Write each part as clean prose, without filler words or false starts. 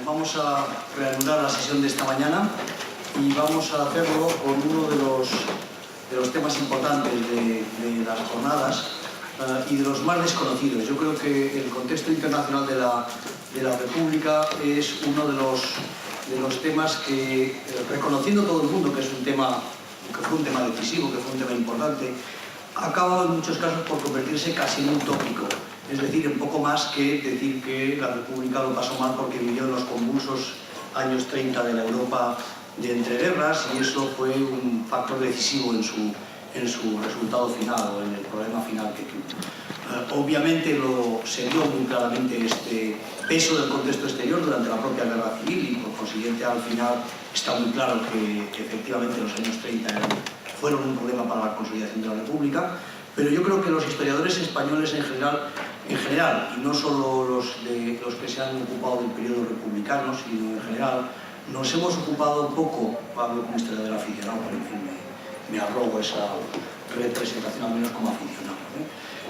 Vamos a reanudar la sesión de esta mañana y vamos a hacerlo con uno de los temas importantes de las jornadas y de los más desconocidos. Yo creo que el contexto internacional de la República es uno de los temas que, reconociendo todo el mundo que es un tema, que fue un tema decisivo, que fue un tema importante, ha acabado en muchos casos por convertirse casi en un tópico. Es decir, en poco más que decir que la República lo pasó mal porque vivió en los convulsos años 30 de la Europa de entreguerras, y eso fue un factor decisivo en su resultado final o en el problema final que tuvo. Obviamente se vio muy claramente este peso del contexto exterior durante la propia guerra civil, y por consiguiente al final está muy claro que efectivamente los años 30 fueron un problema para la consolidación de la República. Pero yo creo que los historiadores españoles en general, y no solo los que se han ocupado del periodo republicano, sino en general, nos hemos ocupado poco, hablo como historiador aficionado, pero en fin, me arrogo esa representación al menos como aficionado,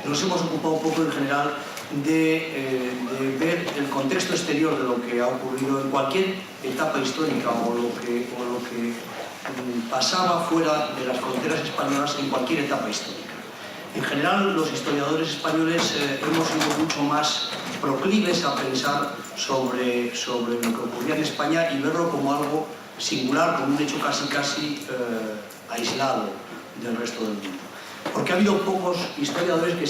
nos hemos ocupado poco en general de ver el contexto exterior de lo que ha ocurrido en cualquier etapa histórica o lo que pasaba fuera de las fronteras españolas en cualquier etapa histórica. En general, los historiadores españoles hemos sido mucho más proclives a pensar sobre lo que ocurría en España y verlo como algo singular, como un hecho casi aislado del resto del mundo. Porque ha habido pocos historiadores que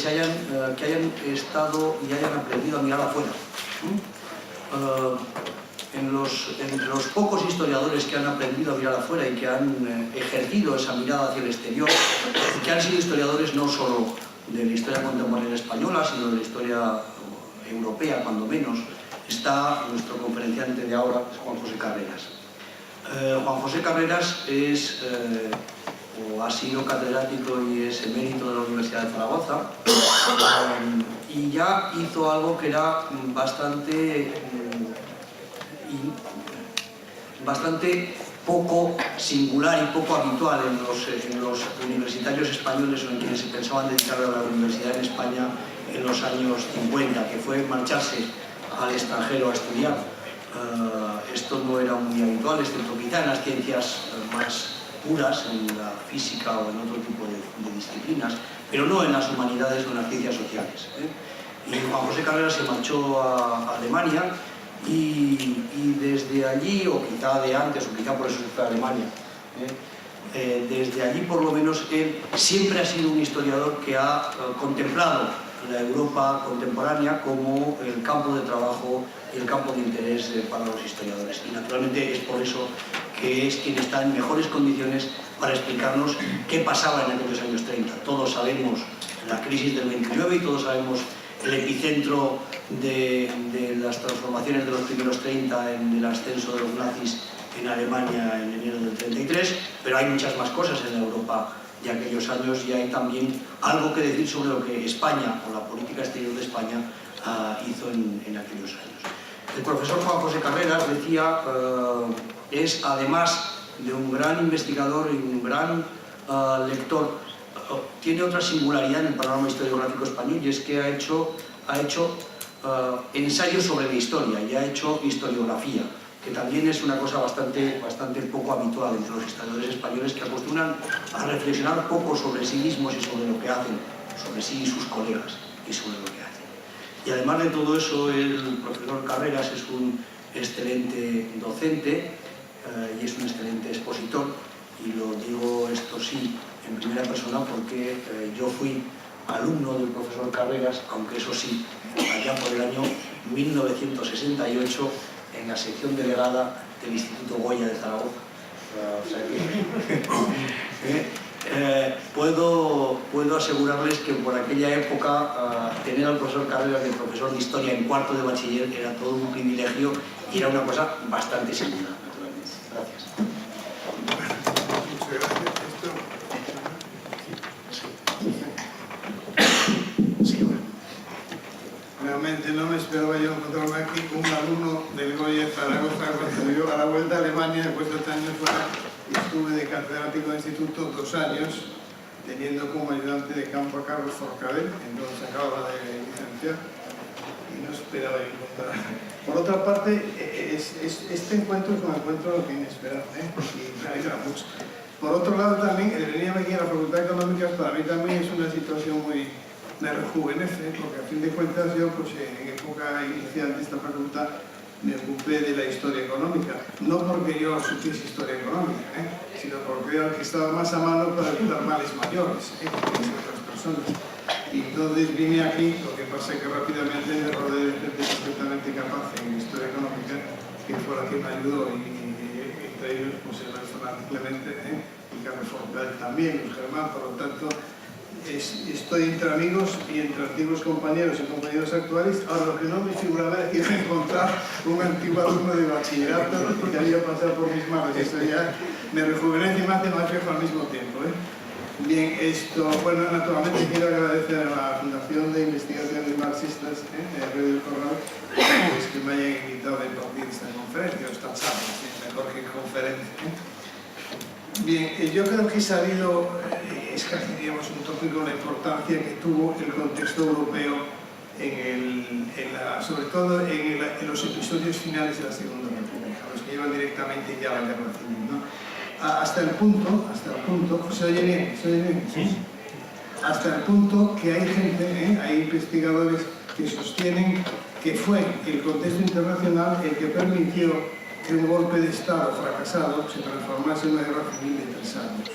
hayan estado y hayan aprendido a mirar afuera. Entre los pocos historiadores que han aprendido a mirar afuera y que han ejercido esa mirada hacia el exterior, y que han sido historiadores no solo de la historia contemporánea española, sino de la historia europea, cuando menos, está nuestro conferenciante de ahora, Juan José Carreras. Juan José Carreras ha sido catedrático y es emérito de la Universidad de Zaragoza, y ya hizo algo que era bastante poco singular y poco habitual en los universitarios españoles o en quienes se pensaban dedicar a la universidad en España en los años 50, que fue marcharse al extranjero a estudiar. Esto no era muy habitual, excepto quizá en las ciencias más puras, en la física o en otro tipo de disciplinas, pero no en las humanidades o en las ciencias sociales. Y Juan José Carreras se marchó a Alemania, y desde allí, o quizá de antes, o quizá por eso se fue a Alemania, desde allí por lo menos él siempre ha sido un historiador que ha contemplado la Europa contemporánea como el campo de trabajo y el campo de interés para los historiadores. Y naturalmente es por eso que es quien está en mejores condiciones para explicarnos qué pasaba en aquellos años 30. Todos sabemos la crisis del 29 y todos sabemos el epicentro de las transformaciones de los primeros 30 en el ascenso de los nazis en Alemania en enero del 33, pero hay muchas más cosas en la Europa de aquellos años, y hay también algo que decir sobre lo que España, o la política exterior de España, hizo en aquellos años. El profesor Juan José Carreras, decía, es además de un gran investigador y un gran lector, tiene otra singularidad en el panorama historiográfico español, y es que ha hecho ensayos sobre la historia y ha hecho historiografía, que también es una cosa bastante poco habitual entre los historiadores españoles, que acostumbran a reflexionar poco sobre sí mismos y sobre lo que hacen, sobre sí y sus colegas y sobre lo que hacen. Y además de todo eso, el profesor Carreras es un excelente docente y es un excelente expositor, y lo digo esto sí en primera persona porque yo fui alumno del profesor Carreras, aunque eso sí, allá por el año 1968, en la sección delegada del Instituto Goya de Zaragoza. O sea que puedo asegurarles que por aquella época tener al profesor Carreras de profesor de historia en cuarto de bachiller era todo un privilegio y era una cosa bastante singular, naturalmente. Gracias. Muchas gracias. Realmente no me esperaba yo encontrarme aquí un alumno del Goya de Zaragoza cuando yo a la vuelta a Alemania, después de 8 años fuera, estuve de catedrático de instituto 2 años, teniendo como ayudante de campo a Carlos Forcadell, entonces acababa de licenciar. y no esperaba encontrar. Por otra parte, este encuentro es un encuentro inesperado, y me alegra mucho. Por otro lado también, el venir aquí a la Facultad de Económicas para mí también es una situación muy... me rejuvenece, porque a fin de cuentas yo, pues en época inicial de esta facultad, me ocupé de la historia económica, no porque yo supiese historia económica, sino porque era el que estaba más a mano para evitar males mayores, que otras personas. Y entonces vine aquí, lo que pasa es que rápidamente me rodeé de gente perfectamente capaz en historia económica, que fue la que me ayudó, y entre ellos pues el maestro Clemente, y Carlos Forcal también, y Germán. Por lo tanto, estoy entre amigos y entre antiguos compañeros y compañeros actuales. Ahora, lo que no me figuraba era que iba a encontrar un antiguo alumno de bachillerato que había pasado por mis manos. Esto ya me rejuvenece y me hace más viejo al mismo tiempo. Bien, bueno, naturalmente quiero agradecer a la Fundación de Investigaciones Marxistas, Radio del Corral, que me hayan invitado a impartir esta conferencia, o esta charla, mejor que conferencia. Bien, yo creo que he sabido, es casi, digamos, un tópico, la importancia que tuvo el contexto europeo, sobre todo en los episodios finales de la Segunda República, los que llevan directamente ya a la guerra civil, ¿no? Hasta el punto, ¿se oye bien? ¿Sí? Hasta el punto que hay gente, hay investigadores que sostienen que fue el contexto internacional el que permitió que un golpe de Estado fracasado se transformase en una guerra civil de 3 años.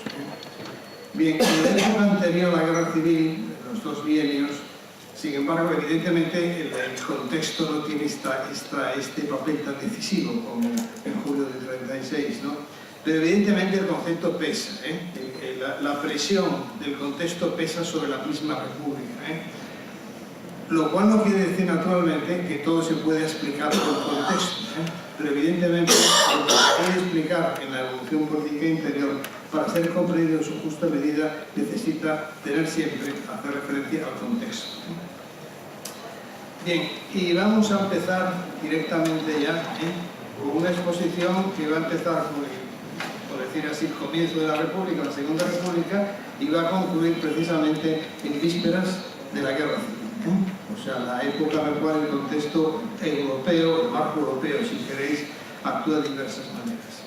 Bien, en la época anterior a la guerra civil, los 2 bienios, sin embargo, evidentemente el contexto no tiene este papel tan decisivo como en julio del 36, ¿no? Pero evidentemente el concepto pesa, la presión del contexto pesa sobre la misma república, lo cual no quiere decir naturalmente que todo se puede explicar por el contexto, pero evidentemente lo que se puede explicar en la evolución política interior, para ser comprendido en su justa medida, necesita tener siempre, hacer referencia al contexto. Bien, y vamos a empezar directamente ya con una exposición que va a empezar por decir así, el comienzo de la República, la Segunda República, y va a concluir precisamente en vísperas de la Guerra Civil. O sea, la época en la cual el contexto europeo, el marco europeo, si queréis, actúa de diversas maneras.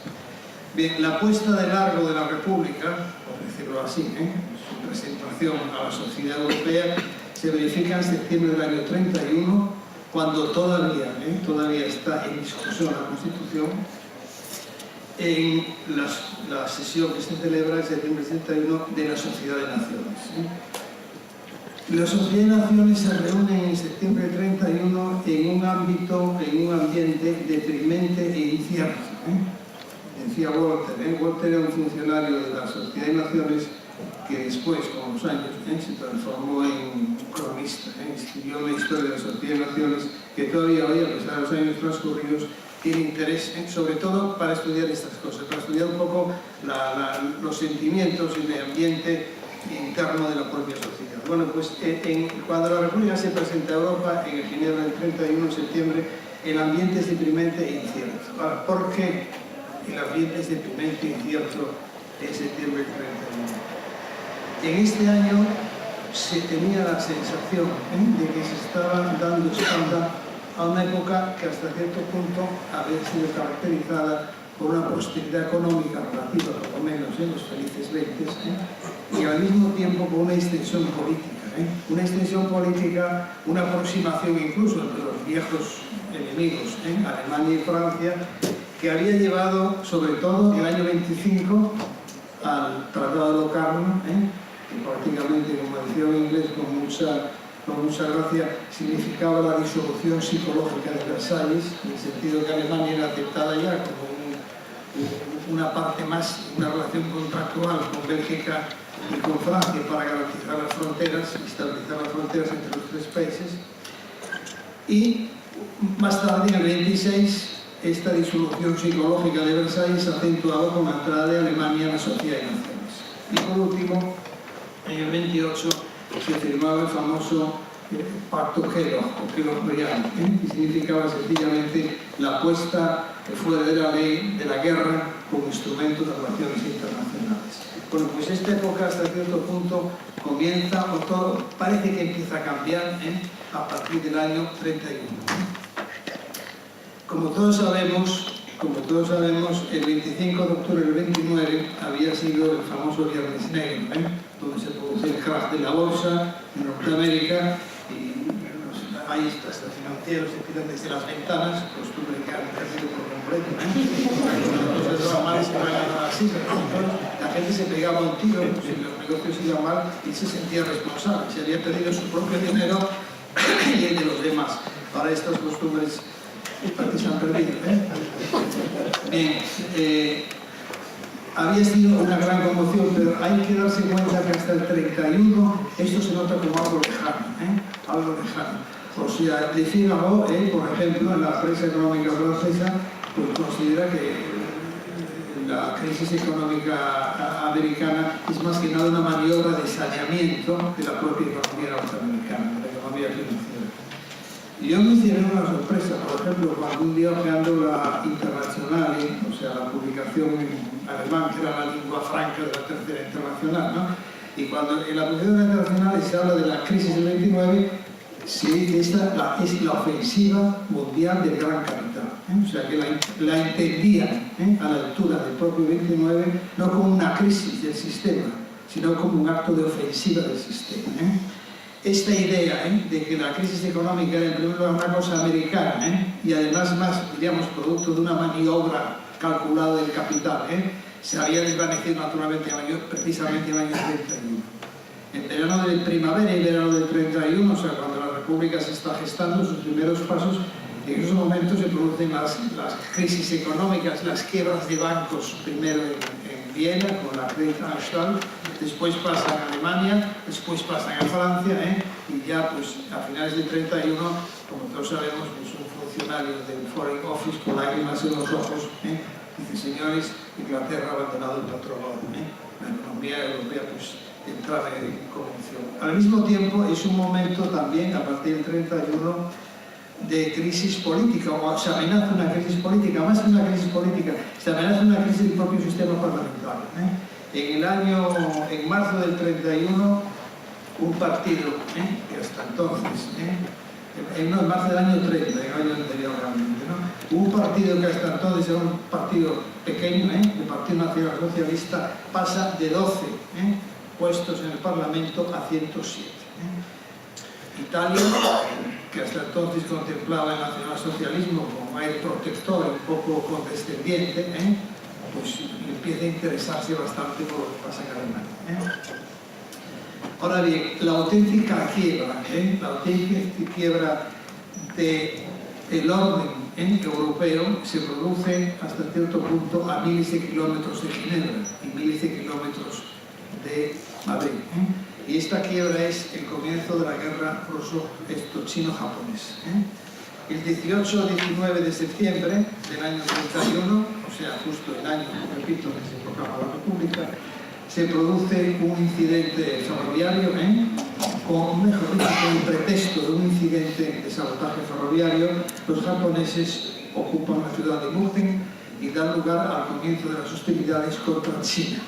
Bien, la puesta de largo de la República, por decirlo así, su presentación a la sociedad europea, se verifica en septiembre del año 31, cuando todavía está en discusión la Constitución, en la sesión que se celebra en septiembre del 31 de la Sociedad de Naciones. La Sociedad de Naciones se reúne en septiembre del 31 en un ambiente deprimente e incierto. Decía Walter, Walter era un funcionario de la Sociedad de Naciones que después, con los años, se transformó en cronista, escribió una historia de la Sociedad de Naciones que todavía hoy, a pesar de los años transcurridos, tiene interés, sobre todo para estudiar estas cosas, para estudiar un poco los sentimientos y el ambiente interno de la propia sociedad. Bueno, pues cuando la República se presenta a Europa, en el Ginebra del 31 de septiembre, el ambiente es deprimente e incierto. Ahora, ¿por qué el ambiente es deprimente e incierto en septiembre del 31? En este año se tenía la sensación de que se estaba dando espalda a una época que hasta cierto punto había sido caracterizada por una prosperidad económica relativa, por lo menos, los felices 20, y al mismo tiempo por una extensión política, una aproximación incluso entre los viejos enemigos, Alemania y Francia, que había llevado, sobre todo en el año 25, al Tratado de Locarno, que prácticamente, como decía en inglés, con mucha gracia, significaba la disolución psicológica de Versalles, en el sentido que Alemania era aceptada ya como una parte más, una relación contractual con Bélgica y con Francia para garantizar las fronteras, estabilizar las fronteras entre los 3 países. Y más tarde, en el 26, esta disolución psicológica de Versalles se acentuaba con la entrada de Alemania en la Sociedad de Naciones. Y por último, en el 28, se firmaba el famoso Pacto Kellogg-Briand, que significaba sencillamente la puesta fuera de la ley de la guerra como instrumento de relaciones internacionales. Bueno, pues esta época hasta cierto punto comienza, o todo parece que empieza a cambiar a partir del año 31. Como todos sabemos, el 25 de octubre del 29 había sido el famoso Viernes Negro, donde se produce el crash de la bolsa en Norteamérica y ahí estas financieros se tiran desde las ventanas, costumbre que han ejercido por completo. Entonces va mal, se va a ganar así, la gente se pegaba un tiro si los negocios iban mal y se sentía responsable, se había perdido su propio dinero y el de los demás. Ahora estas costumbres se han perdido. Bien, había sido una gran conmoción, pero hay que darse cuenta que hasta el 31 esto se nota como algo lejano, algo lejano. O sea, Le Figaro, por ejemplo, en la prensa económica francesa, pues considera que la crisis económica americana es más que nada una maniobra de saneamiento de la propia economía norteamericana, de la economía financiera. Y yo me hicieron una sorpresa, por ejemplo, cuando un día ojeando la Internazionale, o sea, la publicación en alemán, que era la lengua franca de la Tercera Internacional, ¿no? Y cuando en la publicación internacional se habla de la crisis del 29, se dice que esta es la ofensiva mundial del gran capital. O sea, que la entendían a la altura del propio 29 no como una crisis del sistema, sino como un acto de ofensiva del sistema. Esta idea de que la crisis económica era en primer lugar una cosa americana y además más, diríamos, producto de una maniobra calculada del capital, se había desvanecido naturalmente precisamente en el año 31. En verano de primavera y verano del 31, o sea, cuando la República se está gestando sus primeros pasos, en esos momentos se producen las crisis económicas, las quiebras de bancos, primero en Viena con la Kreditanstalt, después pasa en Alemania, después pasa en Francia, y ya pues a finales del 31, como todos sabemos, pues un funcionario del Foreign Office con lágrimas en los ojos dice: señores, Inglaterra ha abandonado el patrono, la economía europea pues entraba en conmoción. Al mismo tiempo es un momento también, a partir del 31, de crisis política, o se amenaza una crisis política, más que una crisis política, se amenaza una crisis del propio sistema parlamentario. En marzo del 31, un partido, que hasta entonces, en marzo del año 30, en el año anterior realmente, un partido que hasta entonces era un partido pequeño, el Partido Nacional Socialista, pasa de 12 puestos en el Parlamento a 107. Italia, que hasta entonces contemplaba el nacionalsocialismo como aire protector, un poco condescendiente, pues empieza a interesarse bastante por lo que pasa en Alemania. Ahora bien, la auténtica quiebra del orden europeo se produce hasta cierto punto a miles de kilómetros de Ginebra y miles de kilómetros de Madrid. Y esta quiebra es el comienzo de la guerra ruso-chino-japonesa. El 18-19 de septiembre del año 31, o sea, justo el año, repito, que se proclama la República, se produce un incidente ferroviario, con el pretexto de un incidente de sabotaje ferroviario. Los japoneses ocupan la ciudad de München y dan lugar al comienzo de las hostilidades contra China.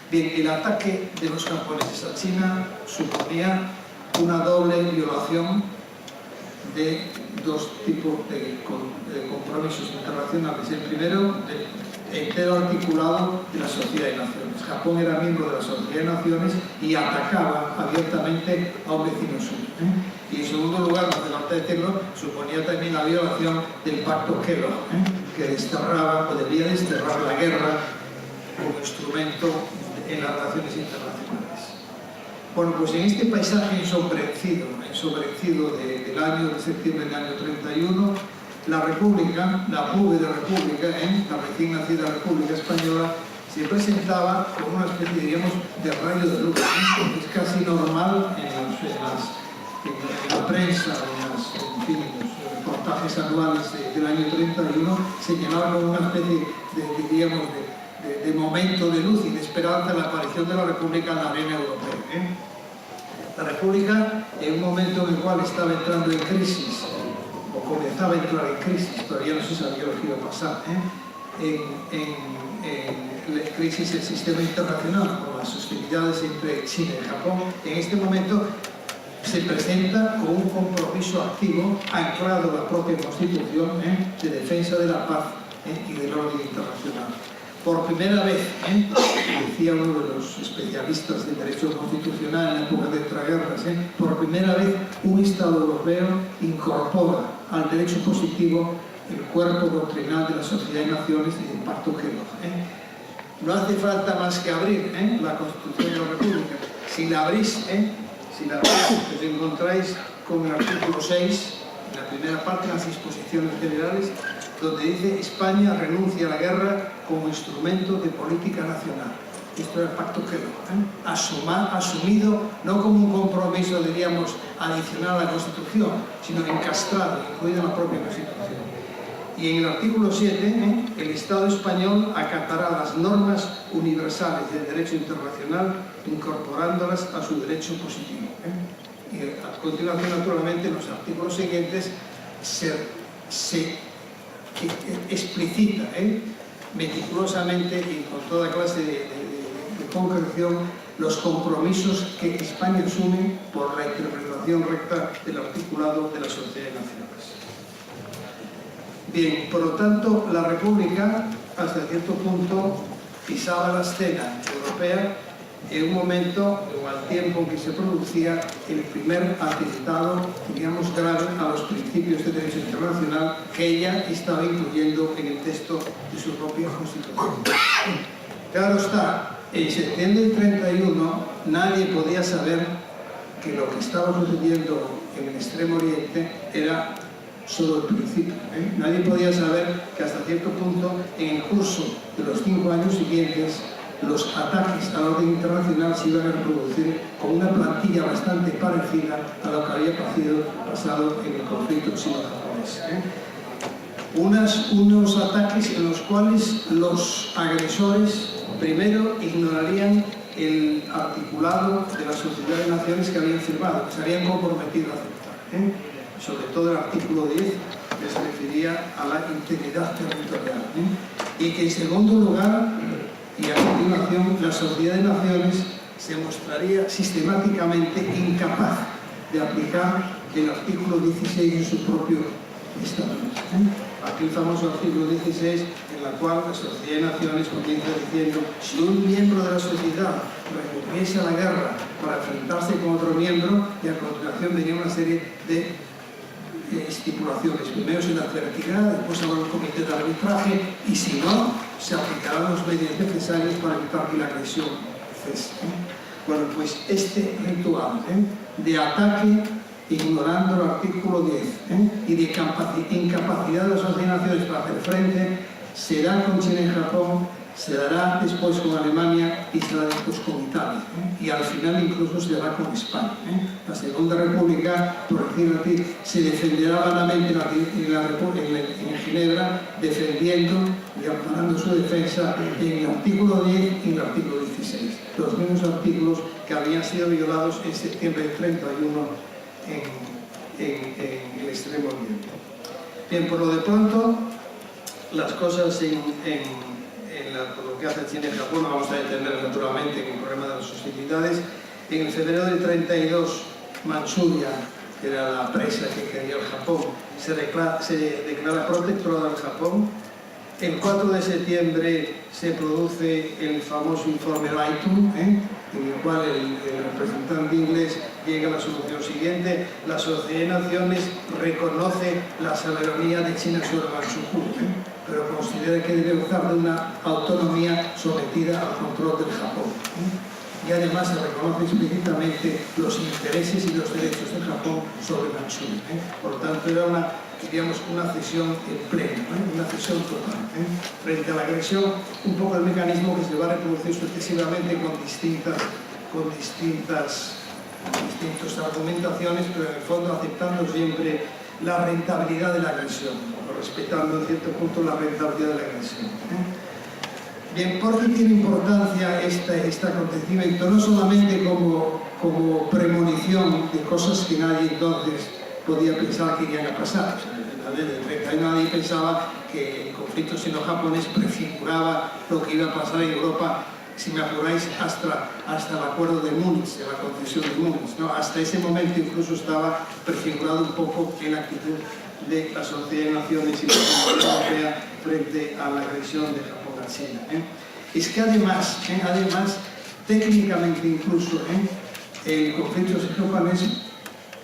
Bien, el ataque de los japoneses a China suponía una doble violación de dos tipos de compromisos internacionales. El primero, el entero articulado de la Sociedad de Naciones. Japón era miembro de la Sociedad de Naciones y atacaba abiertamente a un vecino suyo. Y en segundo lugar, no hace falta decirlo, suponía también la violación del Pacto Kellogg, que desterraba o debía desterrar la guerra como instrumento en las relaciones internacionales. Bueno, pues en este paisaje ensombrecido del año de septiembre del año 31, la República, la PUBE de República, la recién nacida República Española, se presentaba como una especie, diríamos, de rayo de luz. Es casi normal en la prensa, en los reportajes anuales del año 31, señalaban como una especie de momento de luz y de esperanza en la aparición de la República en la arena europea. La República, en un momento en el cual estaba entrando en crisis, o comenzaba a entrar en crisis, todavía no se sabía lo que iba a pasar, en la crisis del sistema internacional, con las hostilidades entre China y Japón, en este momento se presenta con un compromiso activo anclado en la propia Constitución de defensa de la paz y del orden internacional. Por primera vez, decía uno de los especialistas de derecho constitucional en la época de entreguerras, por primera vez un Estado europeo incorpora al derecho positivo el cuerpo doctrinal de la Sociedad de Naciones y del Pacto G2. No hace falta más que abrir la Constitución de la República. Si la abrís, os encontráis con el artículo 6, en la primera parte, las disposiciones generales, donde dice España renuncia a la guerra como instrumento de política nacional. Esto era el Pacto G2, asumido no como un compromiso, diríamos, adicional a la Constitución, sino encastrado, incluido en la propia Constitución. Y en el artículo 7, el Estado español acatará las normas universales del derecho internacional, incorporándolas a su derecho positivo. Y a continuación, naturalmente, en los artículos siguientes se explicita meticulosamente y con toda clase de concreción los compromisos que España asume por la interpretación recta del articulado de la Sociedad de Naciones. Bien, por lo tanto, la República, hasta cierto punto, pisaba la escena europea en un momento o al tiempo en que se producía el primer atentado, digamos, grave a los principios de derecho internacional que ella estaba incluyendo en el texto de su propia Constitución. Claro está, en septiembre del 31 nadie podía saber que lo que estaba sucediendo en el Extremo Oriente era solo el principio. Nadie podía saber que hasta cierto punto, en el curso de los 5 años siguientes, los ataques al orden internacional se iban a reproducir con una plantilla bastante parecida a lo que había pasado en el conflicto chino-japonés. Unos ataques en los cuales los agresores primero ignorarían el articulado de la Sociedad de Naciones que habían firmado, que se habían comprometido a aceptar. Sobre todo el artículo 10, que se refería a la integridad territorial. Y que en segundo lugar, y a continuación, la Sociedad de Naciones se mostraría sistemáticamente incapaz de aplicar el artículo 16 en su propio estatuto. Aquí el famoso artículo 16, en la cual la Sociedad de Naciones comienza diciendo: si un miembro de la sociedad recurriese a la guerra para enfrentarse con otro miembro, y a continuación venía una serie de estipulaciones. Primero se le advertirá, después habrá un comité de arbitraje y si no, se aplicarán los medios necesarios para evitar que la agresión cese. Bueno, pues este ritual de ataque ignorando el artículo 10 y de incapacidad de las Naciones para hacer frente se da con China y Japón, se dará después con Alemania y se dará después con Italia. Y al final incluso se dará con España. La Segunda República, por decirlo así, se defenderá vanamente en Ginebra, defendiendo y amparando su defensa en el artículo 10 y en el artículo 16. Los mismos artículos que habían sido violados en septiembre del 31 en el Extremo Oriente. Bien, por lo de pronto, las cosas por lo que hace China y Japón, no vamos a detener naturalmente en el problema de las hostilidades. En el febrero del 32, Manchuria, que era la presa que quería el Japón, se declara protectorado al Japón. El 4 de septiembre se produce el famoso informe Lighton, en el cual el representante inglés llega a la solución siguiente: la Sociedad de Naciones reconoce la soberanía de China sobre Manchukuo, pero considera que debe gozar de una autonomía sometida al control del Japón. Y además se reconoce explícitamente los intereses y los derechos del Japón sobre Manchuria. Por lo tanto, era una cesión plena, una cesión total. Frente a la agresión, un poco el mecanismo que se va a reproducir sucesivamente con distintas argumentaciones, pero en el fondo aceptando siempre la rentabilidad de la agresión, respetando en cierto punto la rentabilidad de la agresión. Bien, ¿por qué tiene importancia este acontecimiento? No solamente como premonición de cosas que nadie entonces podía pensar que iban a pasar. Nadie pensaba que el conflicto sino-japonés prefiguraba lo que iba a pasar en Europa, si me apuráis, hasta el acuerdo de Múnich, de la concesión de Múnich, ¿no? Hasta ese momento incluso estaba prefigurado un poco en la actitud de la Sociedad de Naciones y la Unión Europea frente a la agresión de Japón a China. Es que además, técnicamente incluso, el conflicto sino-japonés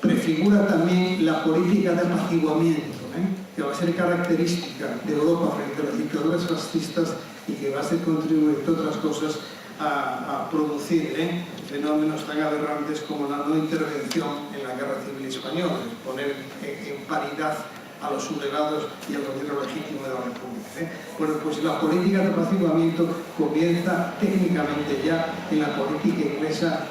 prefigura también la política de apaciguamiento, que va a ser característica de Europa frente a las dictaduras fascistas y que va a ser contribuir, entre otras cosas, a producir fenómenos tan aberrantes como la no intervención en la Guerra Civil Española, poner en paridad a los sublevados y al gobierno legítimo de la República. Bueno, pues la política de apaciguamiento comienza técnicamente ya en la política inglesa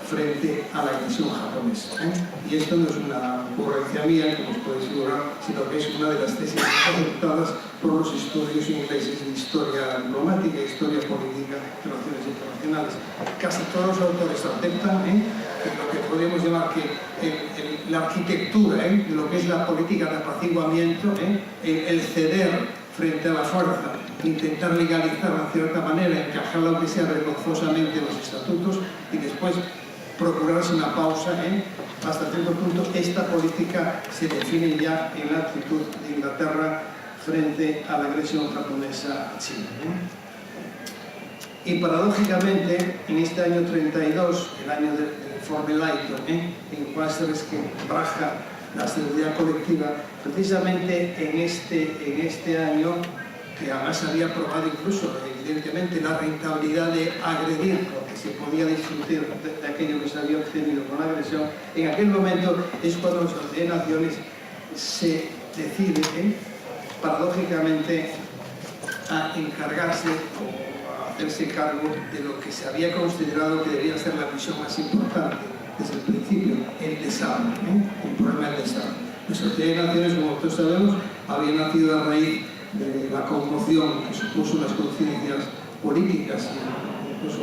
frente a la agresión japonesa. Y esto no es una ocurrencia mía, como os podéis figurar, sino que es una de las tesis aceptadas por los estudios ingleses de historia diplomática, historia política, relaciones internacionales. Casi todos los autores aceptan lo que podemos llamar que la arquitectura de lo que es la política de apaciguamiento, el ceder frente a la fuerza, intentar legalizarla de cierta manera, encajarla aunque sea vergonzosamente en los estatutos y después procurarse una pausa. Hasta cierto punto esta política se define ya en la actitud de Inglaterra frente a la agresión japonesa a China. Y paradójicamente, en este año 32, el año del informe Layton, en el cual se resquebraja la seguridad colectiva, precisamente en este año, que además había probado incluso, evidentemente, la rentabilidad de agredir, porque se podía disfrutar de aquello que se había obtenido con la agresión, en aquel momento es cuando la Sociedad de Naciones se decide, paradójicamente, a encargarse o a hacerse cargo de lo que se había considerado que debía ser la misión más importante desde el principio, el desarme, el problema del desarme. La Sociedad de Naciones, como todos sabemos, había nacido a raíz de la conmoción que supuso las conciencias políticas, incluso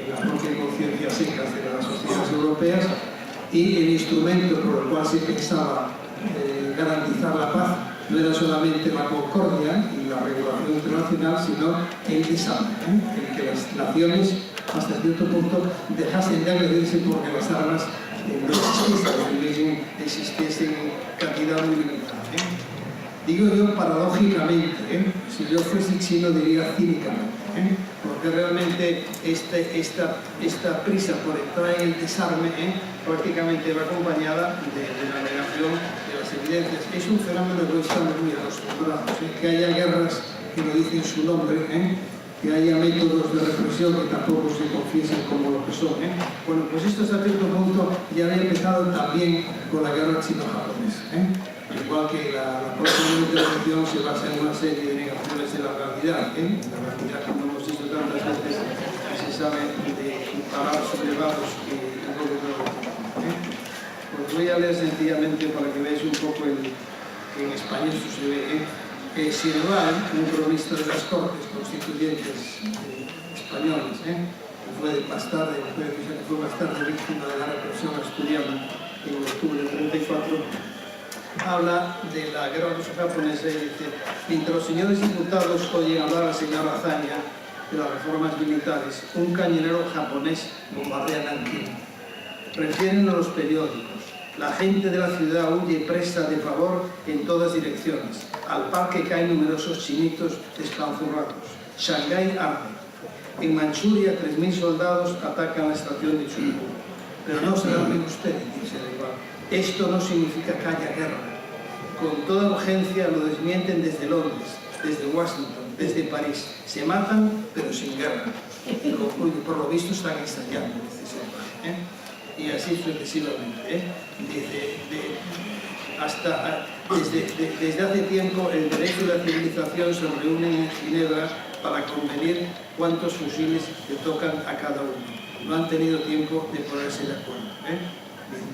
las propias conciencias secas de las sociedades europeas, y el instrumento por el cual se pensaba garantizar la paz no era solamente la concordia y la regulación internacional, sino el desarme, el que las naciones hasta cierto punto dejasen de agredirse porque las armas no existiesen en cantidad muy limitada. Digo yo paradójicamente, si yo fuese chino diría cínicamente, porque realmente esta prisa por entrar en el desarme prácticamente va acompañada de la negación de las evidencias. Es un fenómeno que hoy estamos muy acostumbrados, que haya guerras que no dicen su nombre, que haya métodos de represión que tampoco se confiesen como lo que son. Bueno, pues esto hasta cierto punto ya había empezado también con la guerra chino-japonesa. Igual que la próxima intervención se basa en una serie de negaciones de la realidad, la realidad, como hemos dicho tantas veces, que se sabe de parar sublevados y gobiernos. Pues voy a leer sencillamente para que veáis un poco que en España esto se ve. Sirval, un cronista de las Cortes Constituyentes españoles, que fue más tarde víctima de la represión asturiana en octubre del 34, habla de la guerra ruso-japonesa y dice: mientras los señores diputados oyen hablar al señor Azaña de las reformas militares, un cañonero japonés bombardea Nankín. Refieren a los periódicos. La gente de la ciudad huye presa de pavor en todas direcciones. Al par que caen numerosos chinitos despanzurrados. Shanghái arde. En Manchuria 3.000 soldados atacan la estación de Chungju. Pero no se alarmen ustedes, dice Sirval. Esto no significa que haya guerra. Con toda urgencia lo desmienten desde Londres, desde Washington, desde París. Se matan, pero sin guerra. Por lo visto están ensayando, dice Sirval. Y así sucesivamente. Desde hace tiempo el derecho y la civilización se reúnen en Ginebra para convenir cuántos fusiles le tocan a cada uno. No han tenido tiempo de ponerse de acuerdo.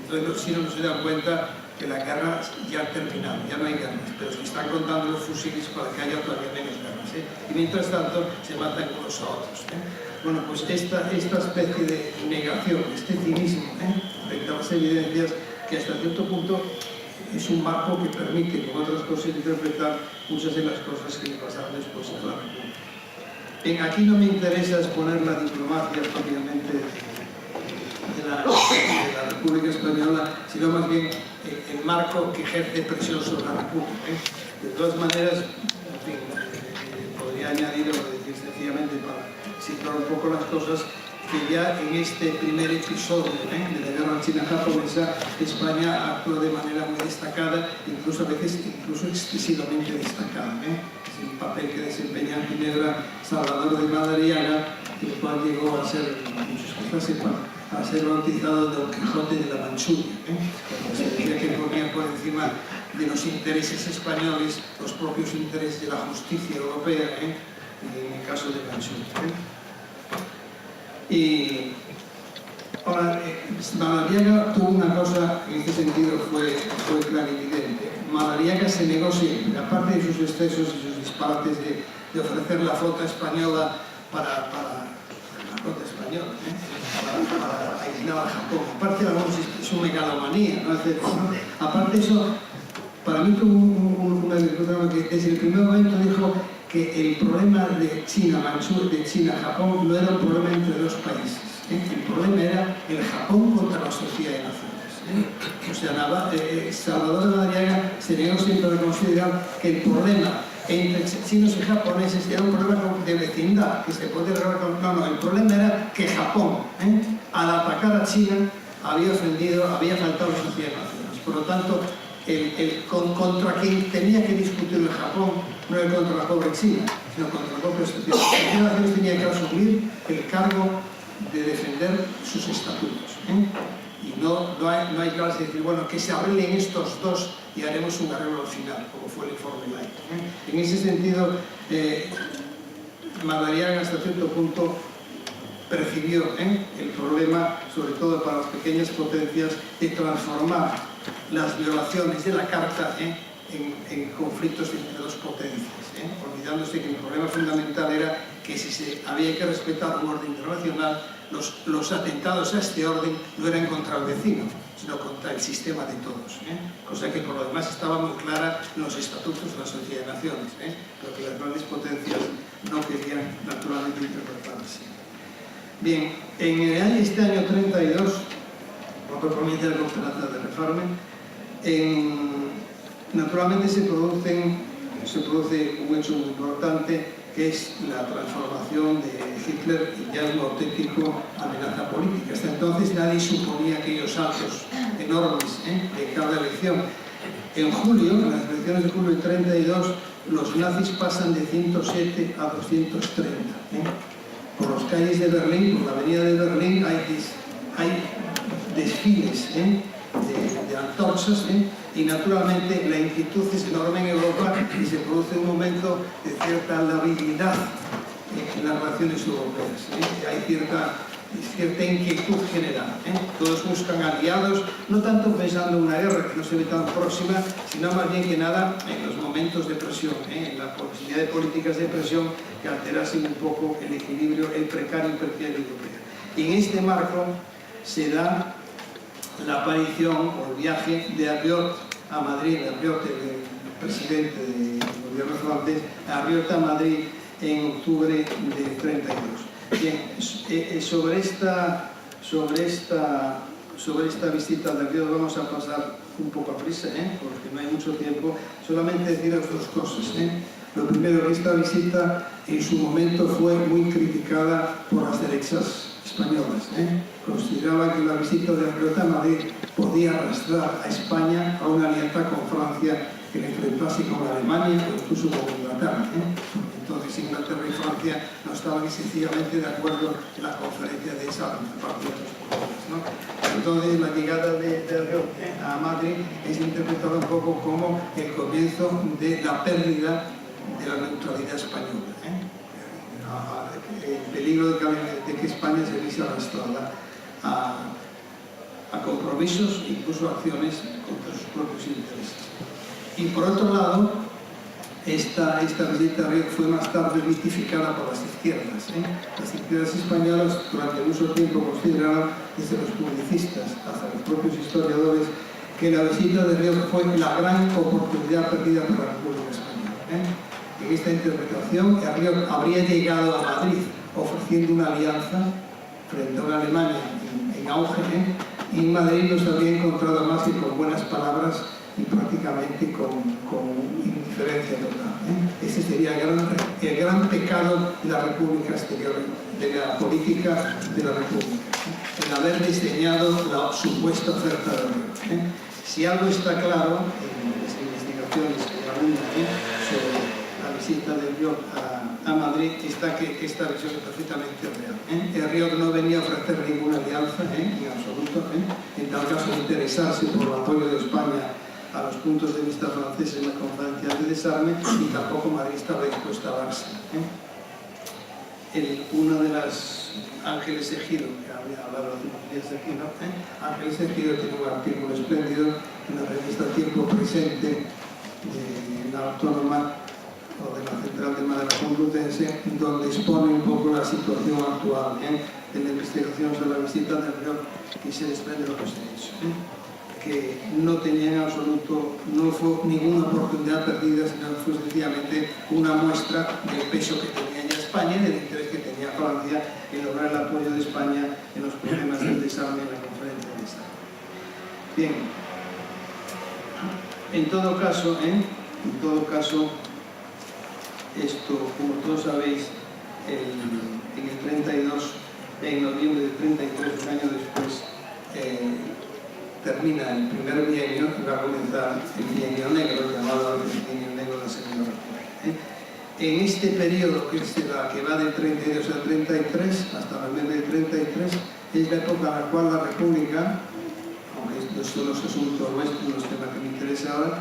Entonces los chinos no se dan cuenta que la guerra ya ha terminado, ya no hay guerras, pero se están contando los fusiles para que haya todavía menos guerras. Y mientras tanto se matan unos a otros. Bueno, pues esta especie de negación, este cinismo frente a las evidencias, que hasta cierto punto es un marco que permite, con otras cosas, interpretar muchas de las cosas que le pasaron después a la República. Bien, aquí no me interesa exponer la diplomacia propiamente de la República Española, sino más bien el marco que ejerce presión sobre la República. De todas maneras, en fin, podría añadir o decir sencillamente para situar un poco las cosas, que ya en este primer episodio de la guerra china-japonesa, España actuó de manera muy destacada, incluso a veces excesivamente destacada. Es un papel que desempeña en Ginebra Salvador de Madariaga, el cual llegó a ser, muchos quizás sepan, a ser bautizado Don Quijote de la Manchuria. Se decía que ponía por encima de los intereses españoles los propios intereses de la justicia europea, en el caso de Manchuria. Y ahora, Madariaga tuvo una cosa que en este sentido fue clarividente. Madariaga se negó siempre, aparte de sus excesos y sus disparates de ofrecer la flota española para aislar a Japón. Aparte, es una megalomanía, ¿no? Aparte de eso, para mí tuvo una discusión que desde el primer momento dijo que el problema de China-Japón no era un problema entre dos países. El problema era el Japón contra la sociedad de naciones. O sea, Salvador de Madariaga se negó siempre a considerar que el problema entre chinos y japoneses era un problema de vecindad, que se podía resolver con... No, el problema era que Japón, al atacar a China, había faltado la sociedad de naciones. Por lo tanto, contra quien tenía que discutir el Japón no era contra la pobre China, sino contra la propia sociedad. La sociedad de naciones tenía que asumir el cargo de defender sus estatutos. Y no hay clase de decir, bueno, que se arreglen estos dos y haremos un arreglo al final, como fue el informe Light. En ese sentido, Madariaga hasta cierto punto percibió el problema, sobre todo para las pequeñas potencias, de transformar las violaciones de la Carta en conflictos entre dos potencias, olvidándose que el problema fundamental era que si se había que respetar un orden internacional, los atentados a este orden no eran contra el vecino, sino contra el sistema de todos, cosa que por lo demás estaba muy clara en los estatutos de la Sociedad de Naciones, pero que las grandes potencias no querían naturalmente interpretarse. Bien, en este año 32, cuando comienza la conferencia de Reforme, naturalmente se produce un hecho muy importante, que es la transformación de Hitler ya en una auténtica amenaza política. Hasta entonces nadie suponía aquellos saltos enormes de cada elección. En julio, en las elecciones de julio del 32, los nazis pasan de 107 a 230. Por las calles de Berlín, por la avenida de Berlín, hay desfiles de antorchas, y naturalmente la inquietud es enorme en Europa y se produce un momento de cierta labilidad en las relaciones europeas. Hay cierta inquietud general. Todos buscan aliados, no tanto pensando en una guerra que no se ve tan próxima, sino más bien que nada en los momentos de presión, en la posibilidad de políticas de presión que alterasen un poco el equilibrio, el precario europeo. Y en este marco se da la aparición o el viaje de Arriot a Madrid, Arriot, el presidente del gobierno francés, Arriot a Madrid en octubre de 32. Bien, sobre esta visita de Arriot vamos a pasar un poco a prisa, porque no hay mucho tiempo, solamente deciros dos cosas. Lo primero, esta visita en su momento fue muy criticada por las derechas españolas. Consideraban que la visita de Arriot a Madrid podía arrastrar a España a una alianza con Francia que le enfrentase con Alemania o incluso con Inglaterra. Entonces Inglaterra y Francia no estaban sencillamente de acuerdo en la conferencia de Salem, parte de los poderes. Entonces la llegada de Arriot a Madrid es interpretada un poco como el comienzo de la pérdida de la neutralidad española. El peligro de que España se viese arrastrada a compromisos, incluso a acciones contra sus propios intereses. Y por otro lado, esta visita fue más tarde mitificada por las izquierdas. Las izquierdas españolas durante mucho tiempo consideraban, desde los publicistas hasta los propios historiadores, que la visita de Riot fue la gran oportunidad perdida por la República Española. En esta interpretación, Riot habría llegado a Madrid ofreciendo una alianza frente a una Alemania en auge, y en Madrid no se habría encontrado más que con buenas palabras y prácticamente con indiferencia total. Ese sería el gran pecado de la República Exterior, de la política de la República, el haber diseñado la supuesta oferta de Riot. Si algo está claro en las investigaciones que abundan sobre la visita de Riot a Madrid, está que esta visión es perfectamente real. Riot no venía a ofrecer ninguna alianza, en absoluto, en tal caso interesarse por el apoyo de España a los puntos de vista franceses en la conferencia de desarme, y tampoco Madrid estaba dispuesta a darse. Uno de las Ángeles Ejido, que había hablado hace unos días aquí, ¿no? Ángeles Ejido tiene un artículo espléndido en la revista Tiempo Presente de la Autónoma o de la Central de Madera Complutense, donde expone un poco la situación actual de la investigación sobre la visita del Riot, y se desprende lo que os he dicho. Que no tenía en absoluto, no fue ninguna oportunidad perdida, sino fue sencillamente una muestra del peso que tenía ya España y del interés que tenía Francia en lograr el apoyo de España en los problemas del desarme en la conferencia de desarme. Bien, en todo caso, esto, como todos sabéis, en el 32, en noviembre del 33, un año después, termina el primer bienio y va a comenzar el bienio negro, llamado el bienio negro de la Segunda República. En este periodo que va del 32 al 33, hasta noviembre del 33, es la época en la cual la República, aunque estos son los asuntos nuestros, los temas que me interesa ahora,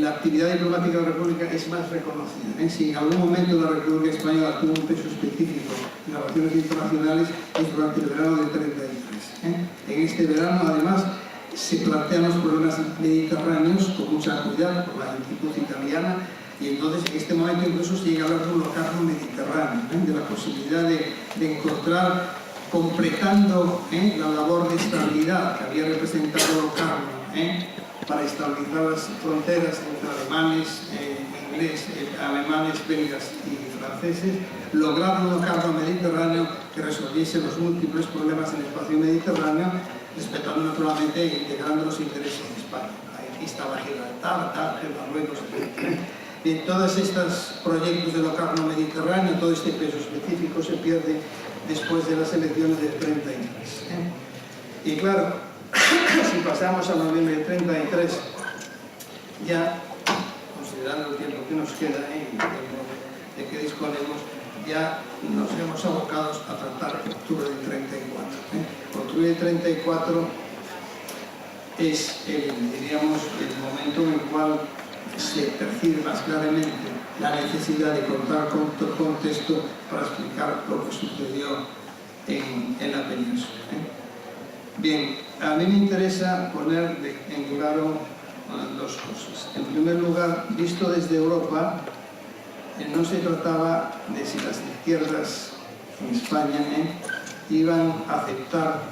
la actividad diplomática de la República es más reconocida. Si en algún momento la República Española tuvo un peso específico en las relaciones internacionales, es durante el verano del 33. En este verano, además, se plantean los problemas mediterráneos con mucha cuidado por la Institut Italiana, y entonces en este momento incluso se llega a hablar de un locarno mediterráneo, de la posibilidad de encontrar, completando la labor de estabilidad que había representado el locarno, para estabilizar las fronteras entre alemanes, alemanes, belgas y franceses, lograr un locarno mediterráneo que resolviese los múltiples problemas en el espacio mediterráneo, respetando naturalmente e integrando los intereses de España. Aquí estaba Gibraltar, Tánger, Marruecos, etc. Bien, todos estos proyectos de locarno mediterráneo, todo este peso específico se pierde después de las elecciones del 33. Y claro, si pasamos a noviembre del 33, ya, considerando el tiempo que nos queda y el tiempo de que disponemos, ya nos vemos abocados a tratar octubre del 34. Octubre del 34 es diríamos, el momento en el cual se percibe más claramente la necesidad de contar con todo el contexto para explicar lo que sucedió en la península. Bien, a mí me interesa poner en claro dos cosas. En primer lugar, visto desde Europa, no se trataba de si las izquierdas en España iban a aceptar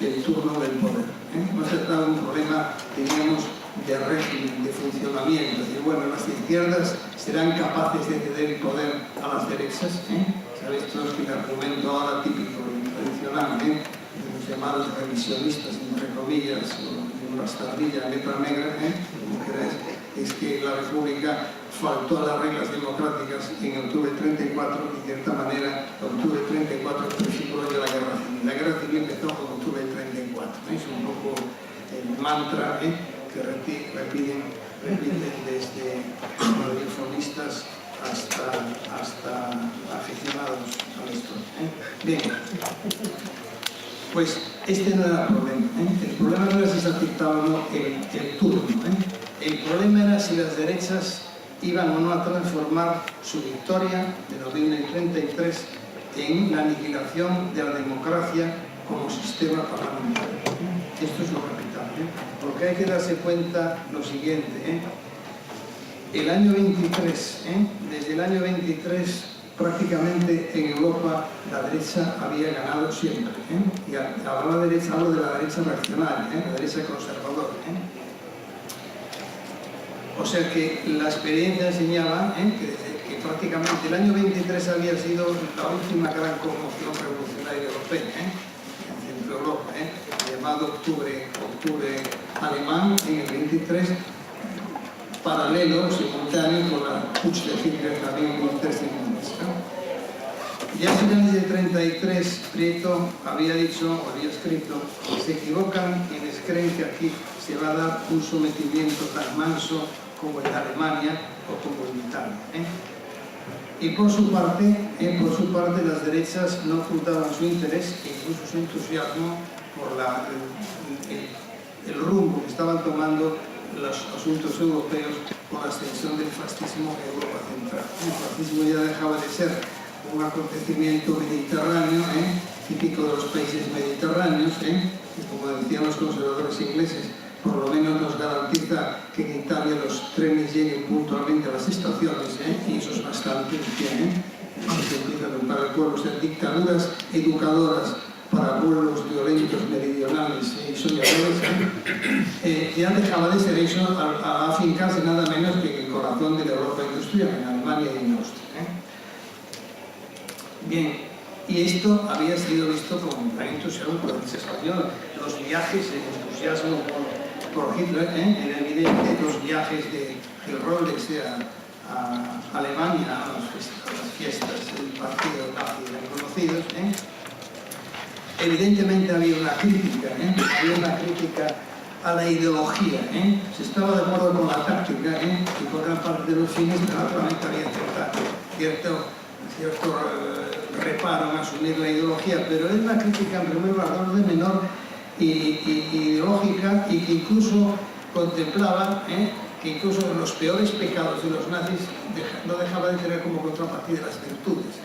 el turno del poder. No se trataba de un problema, diríamos, de régimen, de funcionamiento. Es decir, bueno, las izquierdas serán capaces de ceder el poder a las derechas. Sabéis todos que el argumento ahora típico y tradicional, los llamados revisionistas, entre comillas, o en rastardilla, letra negra, como queráis, es que la República faltó a las reglas democráticas en octubre del 34 y, de cierta manera, octubre del 34 es el principio de la guerra civil. La guerra civil empezó con octubre del 34. Es un poco el mantra que repiten desde radiofonistas hasta aficionados a esto. Bien, pues este no era el problema. El problema no era si se aceptaba o no el turno. El problema era si las derechas iban o no a transformar su victoria de noviembre del 33 en la aniquilación de la democracia como sistema parlamentario. Esto es lo capital, porque hay que darse cuenta lo siguiente. El año 23, desde el año 23 prácticamente en Europa la derecha había ganado siempre. Y hablo de la derecha reaccionaria, la derecha conservadora. O sea que la experiencia enseñaba que prácticamente el año 23 había sido la última gran conmoción revolucionaria europea, en Centro Europa, llamado octubre alemán en el 23, paralelo, simultáneo con la Putsch de Hitler también en el 23. Ya a finales de 33, Prieto había dicho, o había escrito, se equivocan quienes creen que aquí se va a dar un sometimiento tan manso como en Alemania o como en Italia. Y por su parte, las derechas no ocultaban su interés e incluso su entusiasmo por el rumbo que estaban tomando los asuntos europeos con la extensión del fascismo en Europa Central. El fascismo ya dejaba de ser un acontecimiento mediterráneo, típico de los países mediterráneos, que como decían los conservadores ingleses, por lo menos nos garantiza que en Italia los trenes lleguen puntualmente a las estaciones, y eso es bastante bien, se empiezan para el pueblo ser dictaduras educadoras para pueblos violentos, meridionales y soñadores, ya dejaba de ser eso a afincarse nada menos que en el corazón de la Europa industrial, en Alemania y en Austria. Bien, y esto había sido visto con gran entusiasmo por la derecha española. Los viajes, el entusiasmo por Hitler, era evidente, los viajes de Rolex a Alemania, a las fiestas del partido nazi reconocidos, evidentemente había una crítica, a la ideología, se estaba de acuerdo con la táctica, y por gran parte de los fines, pero naturalmente había cierto reparo en asumir la ideología, pero es una crítica en primer lugar de menor ideológica, y que incluso contemplaba que incluso los peores pecados de los nazis no dejaba de tener como contrapartida las virtudes,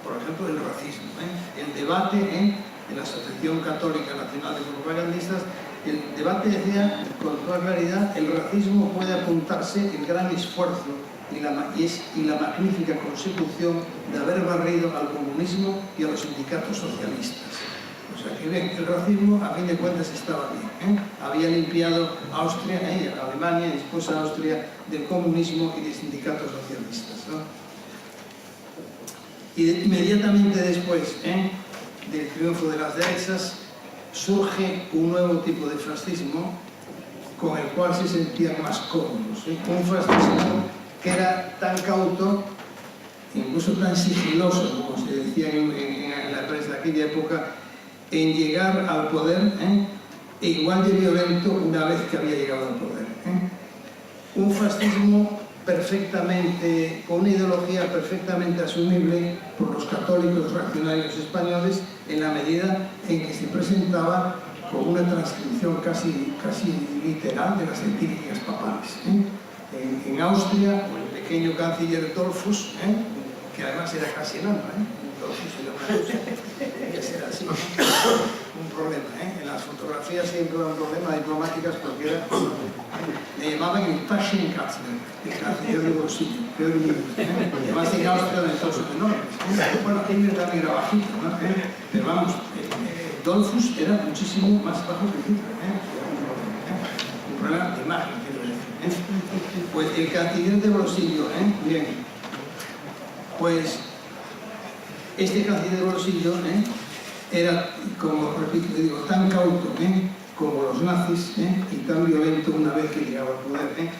por ejemplo el racismo. El debate en la Asociación Católica Nacional de Propagandistas, el debate decía con toda claridad: el racismo puede apuntarse el gran esfuerzo y la magnífica consecución de haber barrido al comunismo y a los sindicatos socialistas. O sea que bien, el racismo a fin de cuentas estaba bien, había limpiado Austria, Alemania y después a Austria del comunismo y de sindicatos socialistas, Y inmediatamente después del triunfo de las derechas surge un nuevo tipo de fascismo con el cual se sentían más cómodos, un fascismo que era tan cauto, incluso tan sigiloso, como se decía en la prensa de aquella época, en llegar al poder, e igual de violento una vez que había llegado al poder. Un fascismo con una ideología perfectamente asumible por los católicos reaccionarios españoles, en la medida en que se presentaba como una transcripción casi literal de las encíclicas papales. En Austria, el pequeño canciller Dollfuss, que además era casi enano, Dollfuss era una cosa, que ser así, un problema, en las fotografías siempre era un problema diplomáticas porque le llamaban el Taschenkanzler, el canciller de bolsillo, peor que además en Austria de todos los enormes. Bueno, Hitler también era bajito, pero vamos, Dollfuss era muchísimo más bajo que Hitler, un problema de imagen, quiero decir. Pues el canciller de bolsillo, bien, pues este canciller de bolsillo era, como repito, digo, tan cauto como los nazis, y tan violento una vez que llegaba al poder,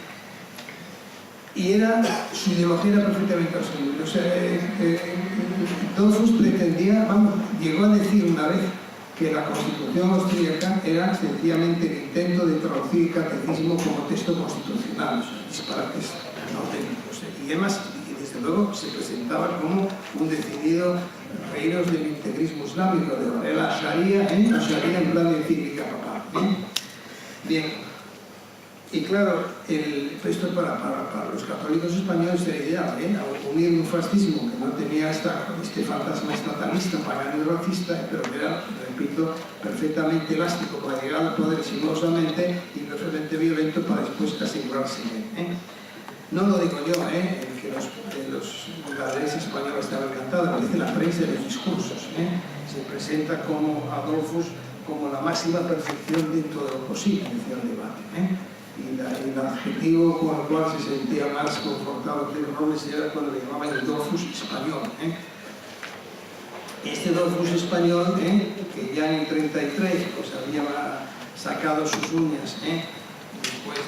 y su ideología era perfectamente asumible. O sea, Dollfuss pretendía, llegó a decir una vez que la Constitución austríaca era sencillamente el intento de traducir el catecismo como texto constitucional, disparates auténticos. Y además, desde luego, se presentaba como un decidido reinos del integrismo islámico, de la Sharia, en plan de encíclica papal. Bien, y claro, esto para los católicos españoles era ideal, unir un fascismo que no tenía este fantasma estatalista, pagano y racista, pero que era, repito, perfectamente elástico para llegar al poder sinuosamente y perfectamente violento para después asegurarse bien. No lo digo yo, el la derecha española estaba encantada, lo dice la prensa y los discursos. Se presenta como Adolfus como la máxima perfección dentro de lo posible, decía el debate. Y el adjetivo con el cual se sentía más confortado que Robles era cuando le llamaban el Dolfus español. Este Dolfus español, que ya en el 33 pues, había sacado sus uñas después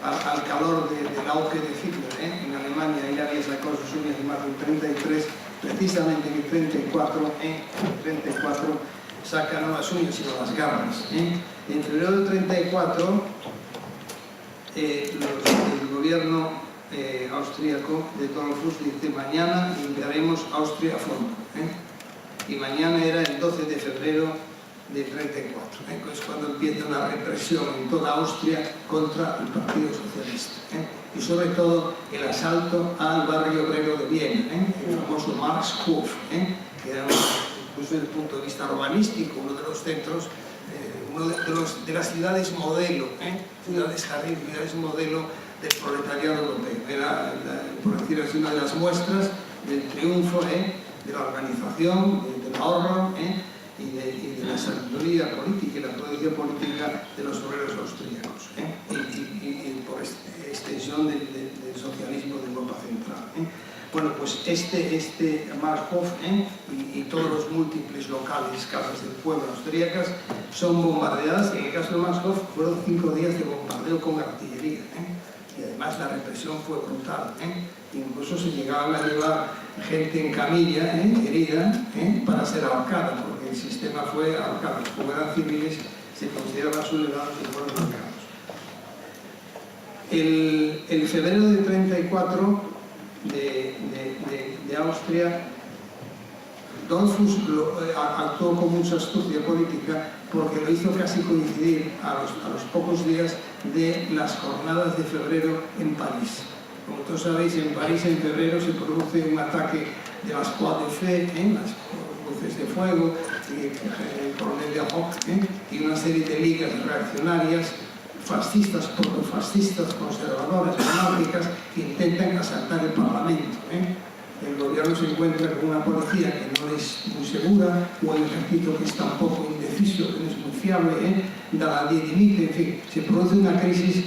al calor del auge de Hitler en Alemania, él había sacado sus uñas en marzo del 33, precisamente en el 34 saca no las uñas sino las garras. En febrero del 34 el gobierno austríaco de Dollfuss dice: mañana limpiaremos Austria a fondo. Y mañana era el 12 de febrero de 34. Es cuando empieza una represión en toda Austria contra el Partido Socialista. Y sobre todo el asalto al barrio obrero de Viena, el famoso Marxhof, que era, incluso desde el punto de vista urbanístico, uno de los centros, de las ciudades modelo, ciudades jardín, ciudades modelo del proletariado europeo. Era, por decir así, una de las muestras del triunfo de la organización, del ahorro y de la sabiduría política y la prudencia política de los obreros austríacos y por extensión del socialismo de Europa Central. Bueno, pues este Marxhof y todos los múltiples locales, casas del pueblo austríacas, son bombardeadas. En el caso de Marxhof fueron 5 días de bombardeo con artillería. Y además la represión fue brutal. Incluso se llegaban a llevar gente en camilla, herida, para ser ahorcada, porque el sistema fue ahorcado. Como eran civiles, se consideraban sublevados y fueron ahorcados. El febrero de 34 de Austria, Dollfuss actuó con mucha astucia política porque lo hizo casi coincidir a los pocos días de las jornadas de febrero en París. Como todos sabéis, en París en febrero se produce un ataque de las Croix de Feu, las luces de fuego, el coronel de Rock y una serie de ligas reaccionarias, fascistas, protofascistas, conservadoras, monárquicas, que intentan asaltar el Parlamento. El gobierno se encuentra con una policía que no es muy segura, o el ejército que es tampoco indeciso, que no es muy fiable, nadie dimite, en fin, se produce una crisis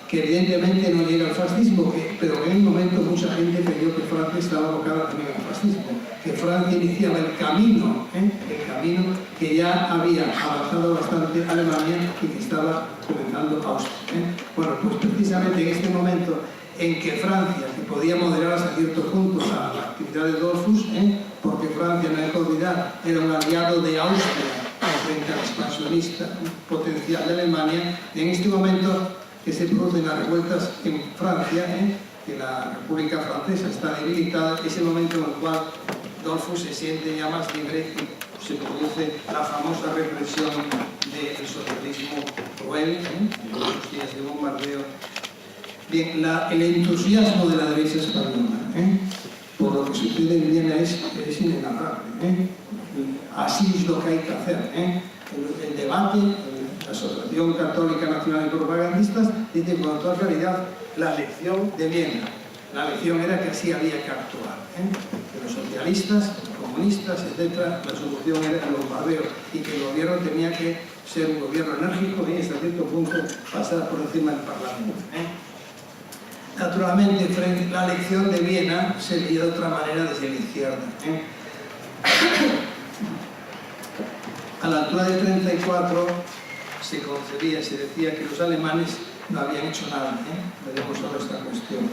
que evidentemente no llega al fascismo, pero en un momento mucha gente creyó que Francia estaba abocada también al fascismo, que Francia iniciaba el camino que ya había avanzado bastante Alemania y que estaba comenzando Austria. Bueno, pues precisamente en este momento en que Francia, que podía moderar hasta cierto punto la actividad de Dollfuss, porque Francia, no hay que olvidar, era un aliado de Austria frente al expansionista potencial de Alemania, en este momento que se producen las revueltas en Francia, que la República Francesa está debilitada, es el momento en el cual Dollfuss se siente ya más libre y se produce la famosa represión del socialismo cruel, los días de bombardeo. Bien, el entusiasmo de la derecha española por lo que sucede en Viena es inenarrable. Así es lo que hay que hacer. El debate, la Asociación Católica Nacional de Propagandistas dice con toda claridad la lección de Viena. La lección era que así había que actuar. Que los socialistas, los comunistas, etc., la solución era el bombardeo y que el gobierno tenía que ser un gobierno enérgico y hasta cierto punto pasar por encima del Parlamento. Naturalmente, la lección de Viena se veía de otra manera desde la izquierda. A la altura del 34 se concebía, se decía que los alemanes no habían hecho nada, veremos ahora esta cuestión,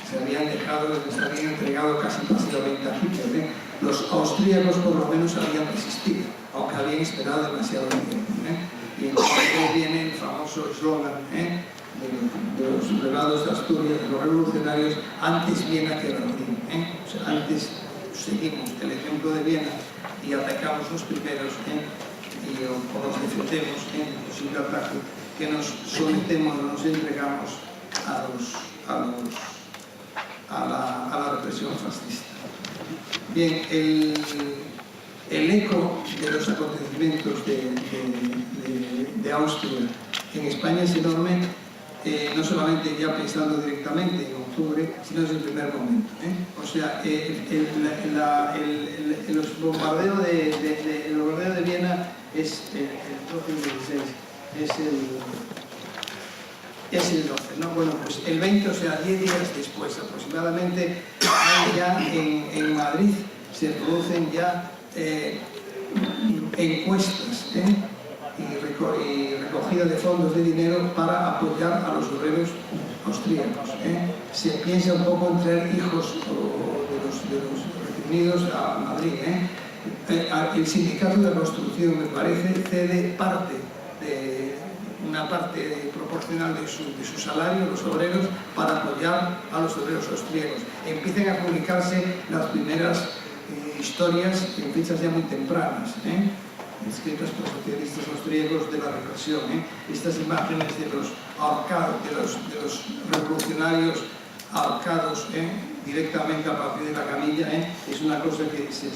se habían dejado, les habían entregado casi pasivamente a Hitler, los austríacos por lo menos habían resistido, aunque habían esperado demasiado tiempo, y entonces viene el famoso eslogan de los sublevados de Asturias, de los revolucionarios: antes Viena que Berlín. O sea, antes seguimos el ejemplo de Viena y atacamos los primeros, o nos defendemos en el posible ataque, que nos sometemos o nos entregamos a la represión fascista. Bien, el eco de los acontecimientos de Austria en España es enorme, no solamente ya pensando directamente en octubre, sino desde el primer momento. O sea, el bombardeo de Viena es el 12 y 16, es el 12, ¿no? Bueno, pues el 20, o sea, 10 días después aproximadamente, ya en Madrid se producen ya encuestas y recogida de fondos de dinero para apoyar a los obreros austríacos. Se piensa un poco en traer hijos de los reprimidos a Madrid. El sindicato de la construcción, me parece, cede una parte proporcional de su salario, los obreros, para apoyar a los obreros austríacos. Empiezan a publicarse las primeras historias en fechas ya muy tempranas, escritas por socialistas austríacos de la represión. Estas imágenes de los ahorcados, de los revolucionarios ahorcados directamente a partir de la camilla, es una cosa que se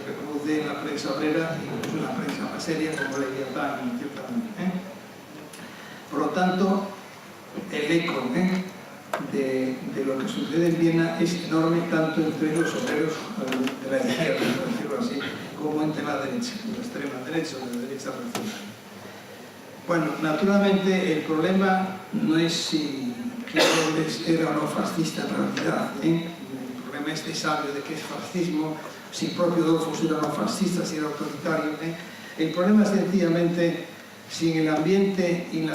reproduce en la prensa obrera, incluso en la prensa más seria como la Libertad, ciertamente. Por lo tanto, el eco de lo que sucede en Viena es enorme, tanto entre los obreros de la izquierda, por decirlo así, como entre la derecha, la extrema derecha o la derecha reaccionaria. Bueno, naturalmente el problema no es si Robles era o no fascista en realidad, el problema es de sabio de qué es fascismo, si propio Dollfuss era o no fascista, si era autoritario. El problema es sencillamente si en el ambiente y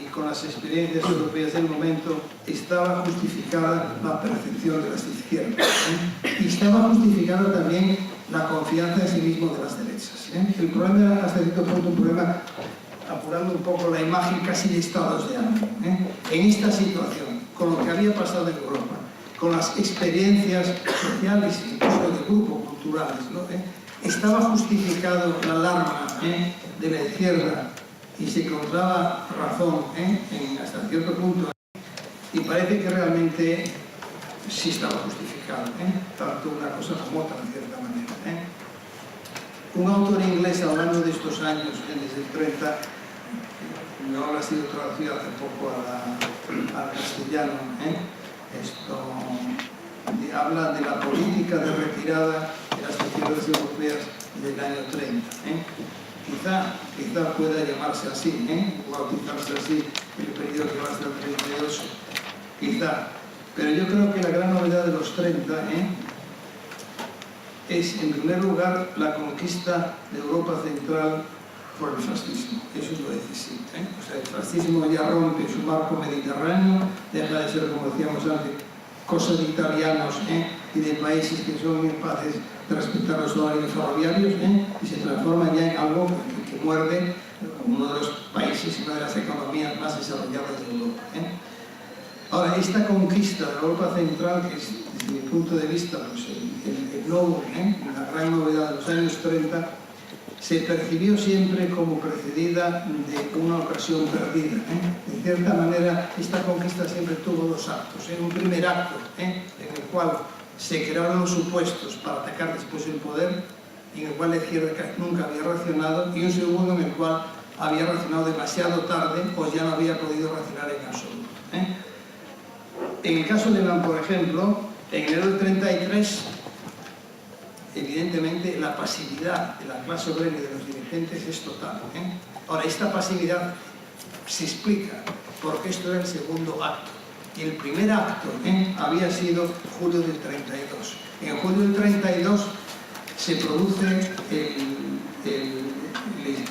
con las experiencias europeas del momento estaba justificada la percepción de las izquierdas, y estaba justificada también la confianza en sí mismo de las derechas. El problema era hasta cierto punto un problema, apurando un poco la imagen, casi de estados de ánimo. En esta situación, con lo que había pasado en Europa, con las experiencias sociales, incluso de grupos culturales, estaba justificado la alarma de la izquierda y se encontraba razón hasta cierto punto, y parece que realmente sí estaba justificado, tanto una cosa como otra, en cierta manera. Un autor inglés, hablando de estos años, desde el 30, no ha sido traducido hace poco al castellano, habla de la política de retirada de las izquierdas europeas del año 30. Quizá pueda llamarse así, bautizarse así el periodo que va hasta el 38, quizá. Pero yo creo que la gran novedad de los 30 es, en primer lugar, la conquista de Europa Central por el fascismo. Eso es lo decisivo. O sea, el fascismo ya rompe su marco mediterráneo, deja de ser, como decíamos antes, cosa de italianos y de países que son incapaces de respetar los horarios ferroviarios, y se transforma ya en algo que muerde uno de los países y una de las economías más desarrolladas de Europa. Ahora, esta conquista de Europa Central, que es, desde mi punto de vista, pues, el nuevo, la gran novedad de los años 30, se percibió siempre como precedida de una ocasión perdida. De cierta manera, esta conquista siempre tuvo dos actos. Un primer acto, en el cual se crearon los supuestos para atacar después el poder, en el cual la izquierda nunca había reaccionado, y un segundo en el cual había reaccionado demasiado tarde, pues ya no había podido reaccionar en absoluto. En el caso de Alemania, por ejemplo, en enero del 33, evidentemente la pasividad de la clase obrera y de los dirigentes es total. Ahora, esta pasividad se explica porque esto era el segundo acto. Y el primer acto había sido julio del 32. En julio del 32 se produce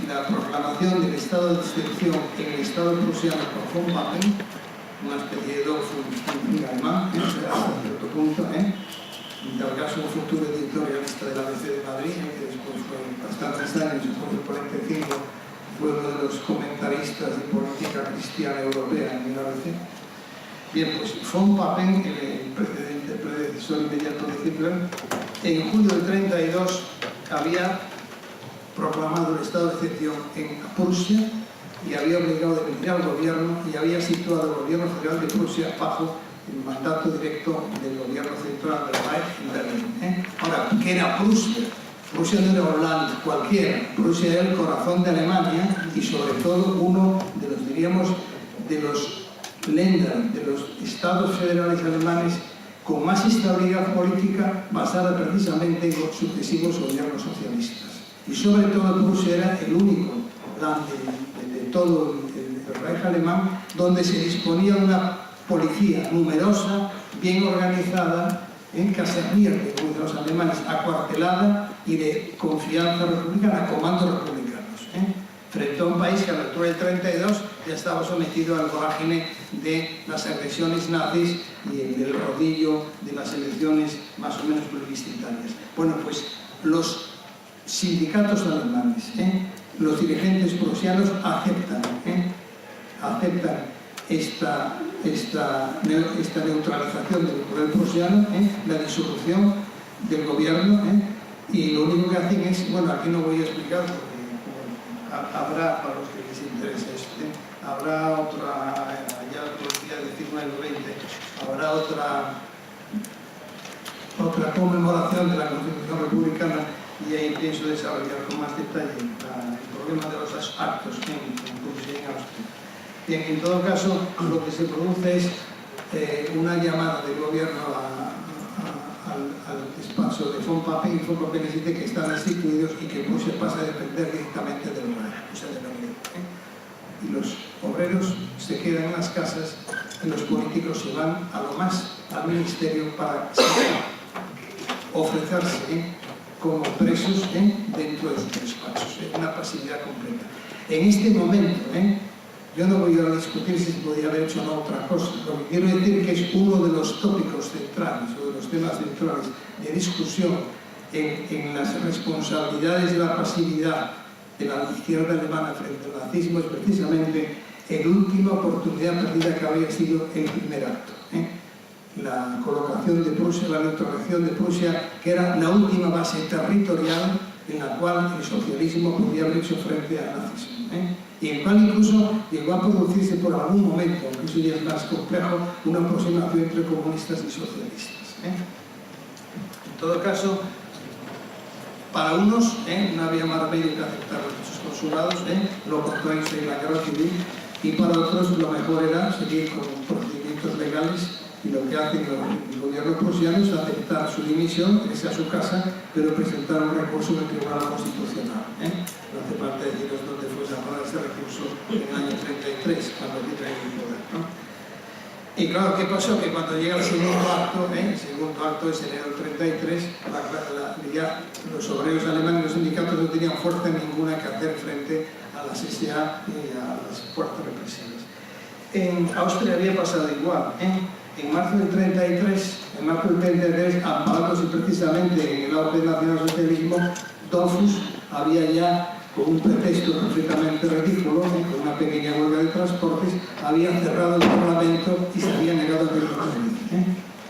la proclamación del estado de excepción en el estado prusiano por von Papen, una especie de Dollfuss alemán, hasta cierto punto, en tal caso un futuro editorialista de la ABC de Madrid, que después fue bastantes años, después del 45, fue uno de los comentaristas de política cristiana europea en la ABC. Bien, pues von Papen, el predecesor inmediato de Hitler, en julio del 32 había proclamado el estado de excepción en Prusia y había obligado a dimitir al gobierno y había situado al gobierno federal de Prusia bajo el mandato directo del gobierno central del Reich en Berlín. Ahora, ¿qué era Prusia? Prusia no era Holanda cualquiera, Prusia era el corazón de Alemania y sobre todo uno de los, diríamos, de los Länder, de los estados federales alemanes con más estabilidad política basada precisamente en los sucesivos gobiernos socialistas. Y sobre todo Prusia era el único land de todo el Reich alemán donde se disponía de una policía numerosa, bien organizada, en casernierte, como dicen los alemanes, acuartelada y de confianza republicana, comandos republicanos. Frente a un país que a la altura del 32 ya estaba sometido al vorágine de las agresiones nazis y el rodillo de las elecciones más o menos plebiscitarias. Bueno, pues los sindicatos alemanes, los dirigentes prusianos aceptan esta neutralización del poder prusiano, la disolución del gobierno, y lo único que hacen es, bueno, aquí no voy a explicar porque habrá, para los que les interese esto, habrá otra, ya podría decir más de 20, habrá otra conmemoración de la Constitución Republicana y ahí pienso desarrollar con más detalle el problema de los actos en Prusia y en Austria. Bien, en todo caso, lo que se produce es una llamada del gobierno al despacho de von Papen, y von Papen les dice que están destituidos y que Prusia pasa a depender directamente del Reich, o sea, de Berlín. Y los obreros se quedan en las casas y los políticos se van a lo más al ministerio para ofrecerse como presos dentro de sus despachos, una pasividad completa. En este momento, yo no voy a discutir si se podría haber hecho o no otra cosa. Lo que quiero decir que es uno de los tópicos centrales o de los temas centrales de discusión en las responsabilidades de la pasividad de la izquierda alemana frente al nazismo es precisamente la última oportunidad perdida que habría sido el primer acto. La colocación de Prusia, la neutralización de Prusia, que era la última base territorial en la cual el socialismo podía haber hecho frente al nazismo. Y en cual incluso llegó a producirse por algún momento, aunque eso ya es más complejo, una aproximación entre comunistas y socialistas. En todo caso, para unos no había más remedio que aceptar sus consulados, lo contrario sería la guerra civil, y para otros lo mejor era seguir con procedimientos legales, y lo que hace el gobierno prusiano es aceptar su dimisión, irse a su casa, pero presentar un recurso en el Tribunal Constitucional. No hace falta deciros dónde fue sacado ese recurso en el año 33, cuando Hitler en el poder, Y claro, ¿qué pasó? Que cuando llega el segundo acto, el segundo acto es enero del 33, ya los obreros alemanes, los sindicatos no tenían fuerza ninguna que hacer frente a las SA y a las fuerzas represivas. En Austria había pasado igual. En marzo del 33, amparándose precisamente en el auge del nacionalsocialismo, Dollfuss había ya, con un pretexto perfectamente ridículo, con una pequeña huelga de transportes, había cerrado el Parlamento y se había negado a que lo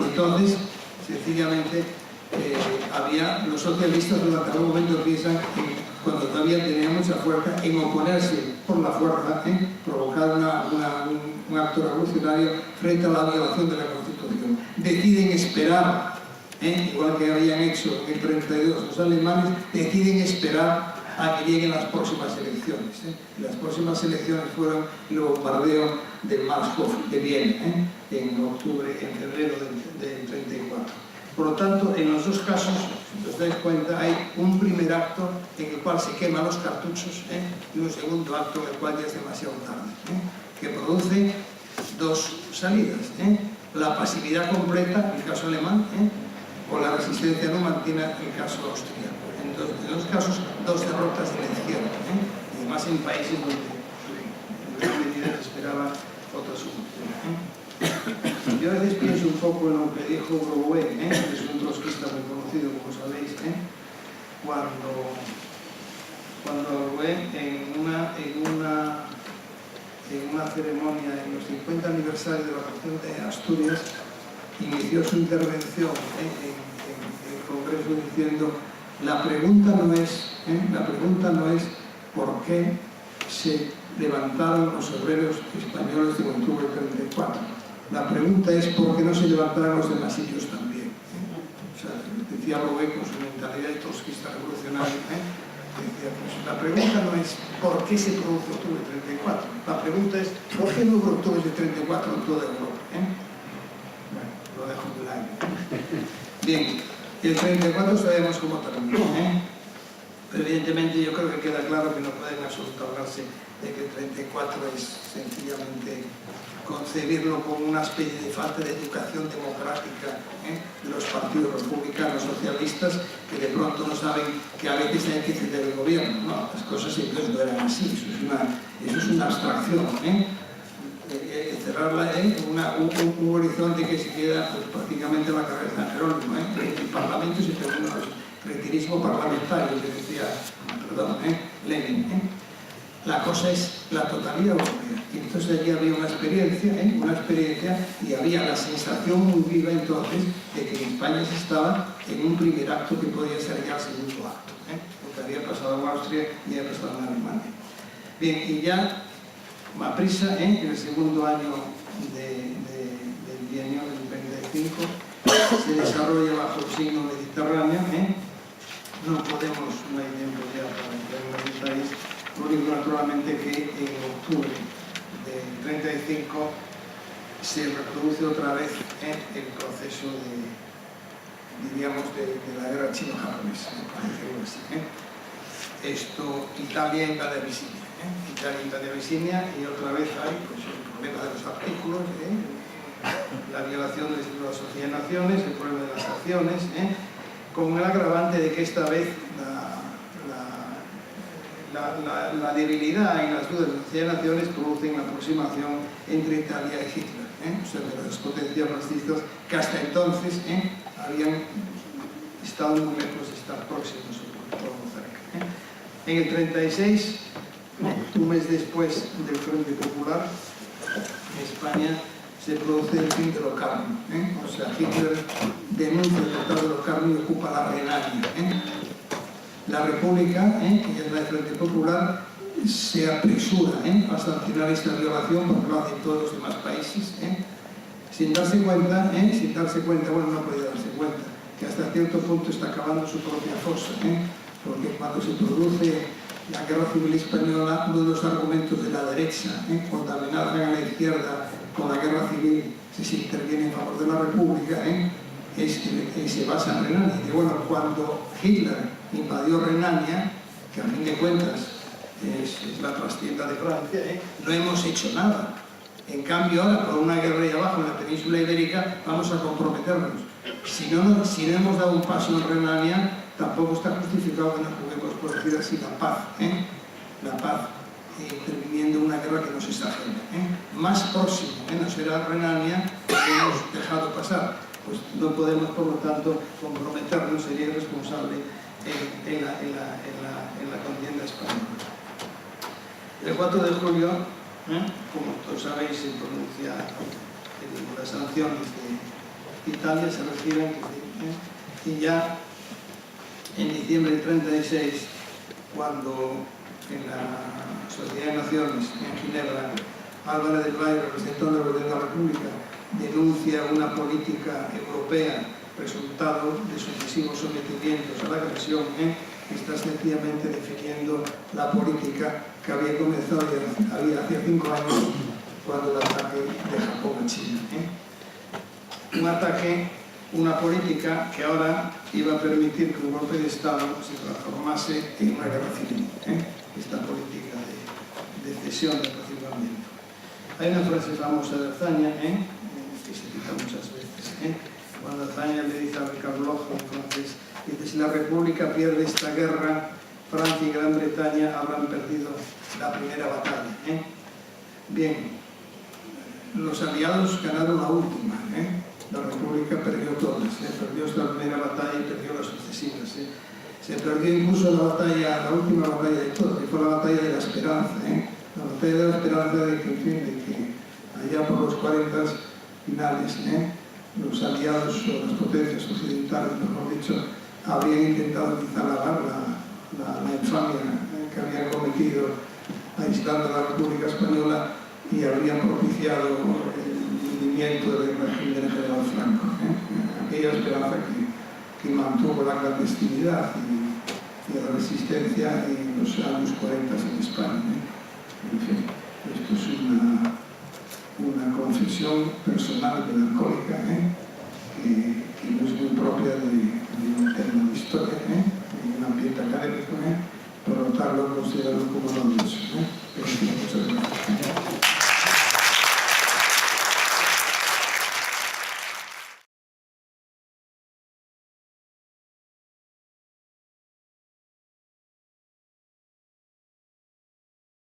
Entonces, sencillamente, los socialistas durante algún momento piensan que cuando todavía tenía mucha fuerza en oponerse por la fuerza, provocar un acto revolucionario frente a la violación de la Constitución. Deciden esperar, igual que habían hecho en el 32 los alemanes, deciden esperar a que lleguen las próximas elecciones. Y las próximas elecciones fueron el bombardeo del Marshof de Viena, en febrero del 34. Por lo tanto, en los dos casos, si os dais cuenta, hay un primer acto en el cual se queman los cartuchos y un segundo acto en el cual ya es demasiado tarde, que produce dos salidas. La pasividad completa, en el caso alemán, o la resistencia numantina, en el caso austríaco. Entonces, en los casos, dos derrotas de la izquierda, y además en países donde en gran medida se esperaba otra solución. Yo a veces pienso un poco en lo que dijo Brouwer, que es un trotskista muy conocido, como sabéis, cuando Brouwer en una ceremonia en los 50 aniversarios de la Revolución de Asturias inició su intervención en el Congreso diciendo: la pregunta no es por qué se levantaron los obreros españoles en octubre del 34. La pregunta es por qué no se levantaron los demás sitios también. O sea, decía Brouwer con su mentalidad de trotskista revolucionario, Decía, pues, la pregunta no es ¿por qué se produce octubre del 34? La pregunta es ¿por qué no hubo octubre del 34 en toda Europa? Bueno, lo dejo en el aire. Bien, el 34 sabemos cómo terminó, pero evidentemente yo creo que queda claro que no pueden absolutarse de que el 34 es sencillamente concebirlo como una especie de falta de educación democrática de los partidos republicanos socialistas que de pronto no saben que a veces hay que ceder el gobierno. No, las cosas entonces no eran así, eso es una abstracción. Cerrarla un horizonte que se queda pues, prácticamente a la cabeza de San Jerónimo. El Parlamento se terminó el retirismo parlamentario, que decía Lenin. La cosa es la totalidad europea. Y entonces allí había una experiencia y había la sensación muy viva entonces de que en España se estaba en un primer acto que podía ser ya el segundo acto. Lo que había pasado en Austria y había pasado en Alemania. Bien, y ya a prisa, en el segundo año del bienio del 25 se desarrolla bajo el signo mediterráneo. No hay tiempo ya para entrar en los detalles. Lo único naturalmente que en octubre del 35 se reproduce otra vez el proceso de la guerra chino-japonesa, Italia invade Abisinia. Italia invade Abisinia y otra vez hay pues, el problema de los artículos, la violación del Estatuto de la Sociedad de Naciones, el problema de las acciones, con el agravante de que esta vez la debilidad y las dudas de la Sociedad de Naciones producen la aproximación entre Italia y Hitler, o sea, de las potencias fascistas que hasta entonces habían estado muy lejos de estar próximos o muy cerca. En el 36, un mes después del Frente Popular, en España se produce el fin de Locarno. O sea, Hitler denuncia el Tratado de Locarno y ocupa la Renania. La República, que es la del Frente Popular, se apresura a sancionar esta violación porque lo hacen todos los demás países, sin darse cuenta, bueno, no podía darse cuenta, que hasta cierto punto está acabando su propia fosa, porque cuando se produce la Guerra Civil Española, uno de los argumentos de la derecha, cuando amenazan a la izquierda con la Guerra Civil, si se interviene en favor de la República, es que se basa en Renania. Y bueno, cuando Hitler invadió Renania, que a fin de cuentas es la trastienda de Francia, no hemos hecho nada. En cambio ahora, por una guerra ahí abajo en la península ibérica, vamos a comprometernos. Si no hemos dado un paso en Renania, tampoco está justificado que nos juguemos, por decir así, la paz. La paz, interviniendo en una guerra que nos es ajena. Más próximo nos será Renania, que hemos dejado pasar. Pues no podemos, por lo tanto, comprometernos, sería irresponsable en la contienda española. El 4 de julio, como todos sabéis, se pronuncia las sanciones de Italia, se retiran, y ya en diciembre del 36, cuando en la Sociedad de Naciones, en Ginebra, Álvarez del Valle, representante de la República, denuncia una política europea resultado de sucesivos sometimientos a la agresión, está sencillamente definiendo la política que había comenzado hace 5 años cuando el ataque de Japón a China. Un ataque, una política que ahora iba a permitir que un golpe de Estado se transformase en una guerra civil. Esta política de cesión de apaciguamiento. Hay una frase famosa de Azaña, que se cita muchas veces, cuando Azaña le dice a Ricardo Lojo, en francés, dice: si la República pierde esta guerra, Francia y Gran Bretaña habrán perdido la primera batalla. Bien, los aliados ganaron la última, la República perdió todas, perdió esta primera batalla y perdió las sucesivas. Se perdió incluso la última batalla de todas, que fue la batalla de la esperanza, la batalla de la esperanza de que allá por los 40 finales, los aliados o las potencias occidentales, mejor dicho, habrían intentado quizá lavar la infamia que habían cometido aislando a la República Española y habrían propiciado el hundimiento del régimen del general Franco. Aquella esperanza que mantuvo la clandestinidad y a la resistencia en los años 40 en España. En fin, esto es una confesión personal melancólica, que no es muy propia de un tema de historia, de un ambiente académico, por lo tanto lo considero como novedoso.